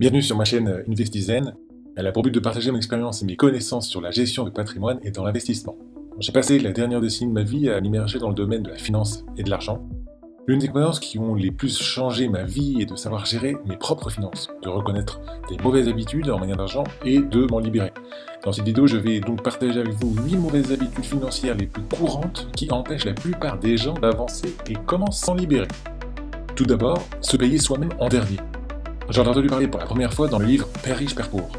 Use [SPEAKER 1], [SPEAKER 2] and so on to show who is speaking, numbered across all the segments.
[SPEAKER 1] Bienvenue sur ma chaîne InvestiZen. Elle a pour but de partager mon expérience et mes connaissances sur la gestion de patrimoine et dans l'investissement. J'ai passé la dernière décennie de ma vie à m'immerger dans le domaine de la finance et de l'argent. L'une des expériences qui ont les plus changé ma vie est de savoir gérer mes propres finances, de reconnaître des mauvaises habitudes en matière d'argent et de m'en libérer. Dans cette vidéo, je vais donc partager avec vous 8 mauvaises habitudes financières les plus courantes qui empêchent la plupart des gens d'avancer et comment s'en libérer. Tout d'abord, se payer soi-même en dernier. J'en ai entendu parler pour la première fois dans le livre Père riche, Père pauvre.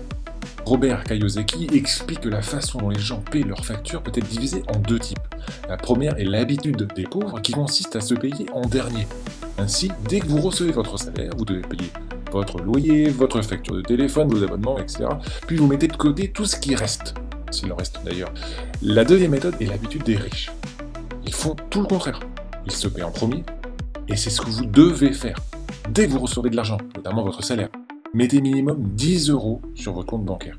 [SPEAKER 1] Robert Kiyosaki explique que la façon dont les gens paient leurs factures peut être divisée en deux types. La première est l'habitude des pauvres qui consiste à se payer en dernier. Ainsi, dès que vous recevez votre salaire, vous devez payer votre loyer, votre facture de téléphone, vos abonnements, etc. Puis vous mettez de côté tout ce qui reste, s'il en reste d'ailleurs. La deuxième méthode est l'habitude des riches. Ils font tout le contraire. Ils se paient en premier, et c'est ce que vous devez faire. Dès que vous recevez de l'argent, notamment votre salaire, mettez minimum 10 € sur votre compte bancaire.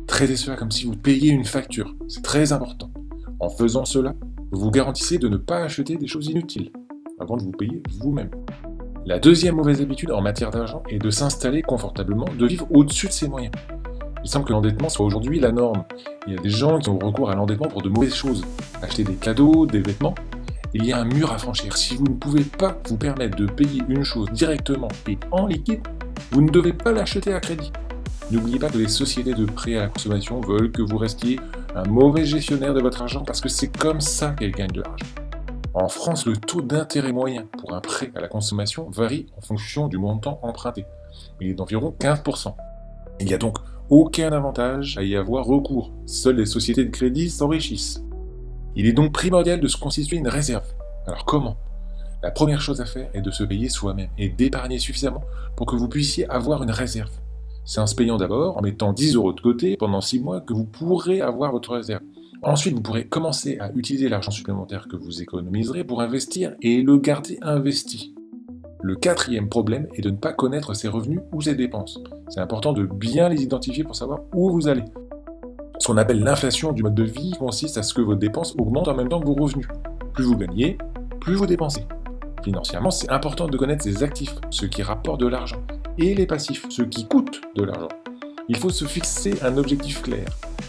[SPEAKER 1] Traitez cela comme si vous payiez une facture, c'est très important. En faisant cela, vous vous garantissez de ne pas acheter des choses inutiles, avant de vous payer vous-même. La deuxième mauvaise habitude en matière d'argent est de s'installer confortablement, de vivre au-dessus de ses moyens. Il semble que l'endettement soit aujourd'hui la norme. Il y a des gens qui ont recours à l'endettement pour de mauvaises choses, acheter des cadeaux, des vêtements. Il y a un mur à franchir. Si vous ne pouvez pas vous permettre de payer une chose directement et en liquide, vous ne devez pas l'acheter à crédit. N'oubliez pas que les sociétés de prêt à la consommation veulent que vous restiez un mauvais gestionnaire de votre argent parce que c'est comme ça qu'elles gagnent de l'argent. En France, le taux d'intérêt moyen pour un prêt à la consommation varie en fonction du montant emprunté. Il est d'environ 15%. Il n'y a donc aucun avantage à y avoir recours. Seules les sociétés de crédit s'enrichissent. Il est donc primordial de se constituer une réserve. Alors comment ? La première chose à faire est de se payer soi-même et d'épargner suffisamment pour que vous puissiez avoir une réserve. C'est en se payant d'abord, en mettant 10 € de côté pendant 6 mois que vous pourrez avoir votre réserve. Ensuite, vous pourrez commencer à utiliser l'argent supplémentaire que vous économiserez pour investir et le garder investi. Le quatrième problème est de ne pas connaître ses revenus ou ses dépenses. C'est important de bien les identifier pour savoir où vous allez. Ce qu'on appelle l'inflation du mode de vie consiste à ce que vos dépenses augmentent en même temps que vos revenus. Plus vous gagnez, plus vous dépensez. Financièrement, c'est important de connaître ses actifs, ceux qui rapportent de l'argent, et les passifs, ceux qui coûtent de l'argent. Il faut se fixer un objectif clair,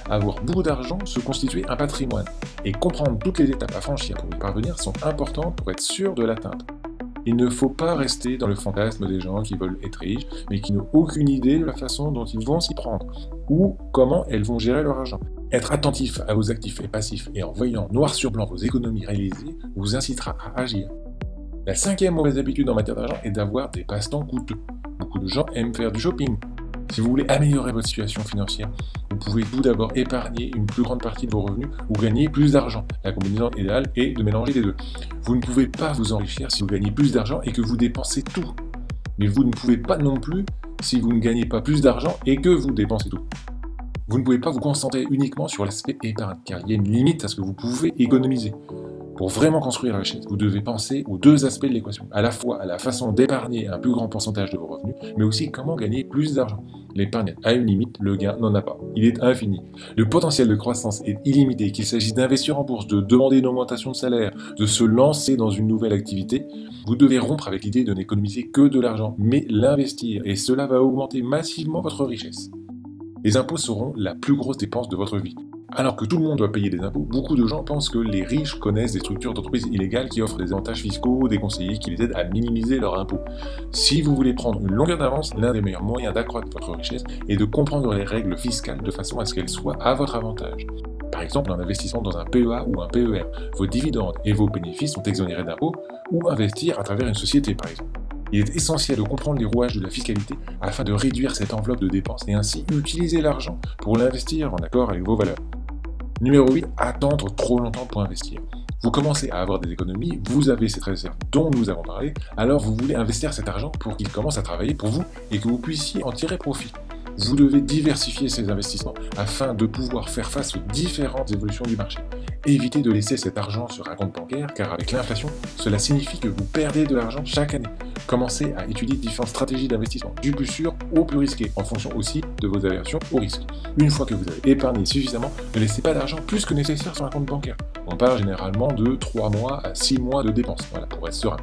[SPEAKER 1] avoir beaucoup d'argent, se constituer un patrimoine, et comprendre toutes les étapes à franchir pour y parvenir sont importantes pour être sûr de l'atteindre. Il ne faut pas rester dans le fantasme des gens qui veulent être riches, mais qui n'ont aucune idée de la façon dont ils vont s'y prendre, ou comment elles vont gérer leur argent. Être attentif à vos actifs et passifs et en voyant noir sur blanc vos économies réalisées vous incitera à agir. La cinquième mauvaise habitude en matière d'argent est d'avoir des passe-temps coûteux. Beaucoup de gens aiment faire du shopping. Si vous voulez améliorer votre situation financière, vous pouvez tout d'abord épargner une plus grande partie de vos revenus ou gagner plus d'argent. La combinaison idéale est de mélanger les deux. Vous ne pouvez pas vous enrichir si vous gagnez plus d'argent et que vous dépensez tout. Mais vous ne pouvez pas non plus si vous ne gagnez pas plus d'argent et que vous dépensez tout. Vous ne pouvez pas vous concentrer uniquement sur l'aspect épargne, car il y a une limite à ce que vous pouvez économiser. Pour vraiment construire la richesse, vous devez penser aux deux aspects de l'équation, à la fois à la façon d'épargner un plus grand pourcentage de vos revenus, mais aussi comment gagner plus d'argent. L'épargne a une limite, le gain n'en a pas. Il est infini. Le potentiel de croissance est illimité, qu'il s'agisse d'investir en bourse, de demander une augmentation de salaire, de se lancer dans une nouvelle activité. Vous devez rompre avec l'idée de n'économiser que de l'argent, mais l'investir, et cela va augmenter massivement votre richesse. Les impôts seront la plus grosse dépense de votre vie. Alors que tout le monde doit payer des impôts, beaucoup de gens pensent que les riches connaissent des structures d'entreprises illégales qui offrent des avantages fiscaux, des conseillers qui les aident à minimiser leurs impôts. Si vous voulez prendre une longueur d'avance, l'un des meilleurs moyens d'accroître votre richesse est de comprendre les règles fiscales de façon à ce qu'elles soient à votre avantage. Par exemple, en investissant dans un PEA ou un PER, vos dividendes et vos bénéfices sont exonérés d'impôts, ou investir à travers une société par exemple. Il est essentiel de comprendre les rouages de la fiscalité afin de réduire cette enveloppe de dépenses et ainsi utiliser l'argent pour l'investir en accord avec vos valeurs. Numéro 8, attendre trop longtemps pour investir. Vous commencez à avoir des économies, vous avez cette réserve dont nous avons parlé, alors vous voulez investir cet argent pour qu'il commence à travailler pour vous et que vous puissiez en tirer profit. Vous devez diversifier ces investissements afin de pouvoir faire face aux différentes évolutions du marché. Évitez de laisser cet argent sur un compte bancaire car avec l'inflation, cela signifie que vous perdez de l'argent chaque année. Commencez à étudier différentes stratégies d'investissement, du plus sûr au plus risqué, en fonction aussi de vos aversions au risque. Une fois que vous avez épargné suffisamment, ne laissez pas d'argent plus que nécessaire sur un compte bancaire. On parle généralement de 3 mois à 6 mois de dépenses, voilà, pour être serein.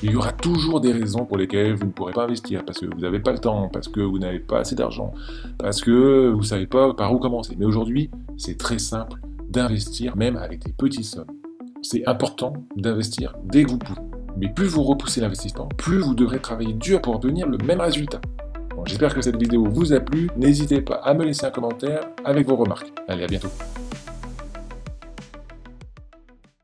[SPEAKER 1] Il y aura toujours des raisons pour lesquelles vous ne pourrez pas investir, parce que vous n'avez pas le temps, parce que vous n'avez pas assez d'argent, parce que vous ne savez pas par où commencer. Mais aujourd'hui, c'est très simple d'investir, même avec des petites sommes. C'est important d'investir dès que vous pouvez. Mais plus vous repoussez l'investissement, plus vous devrez travailler dur pour obtenir le même résultat. Bon, j'espère que cette vidéo vous a plu. N'hésitez pas à me laisser un commentaire avec vos remarques. Allez, à bientôt.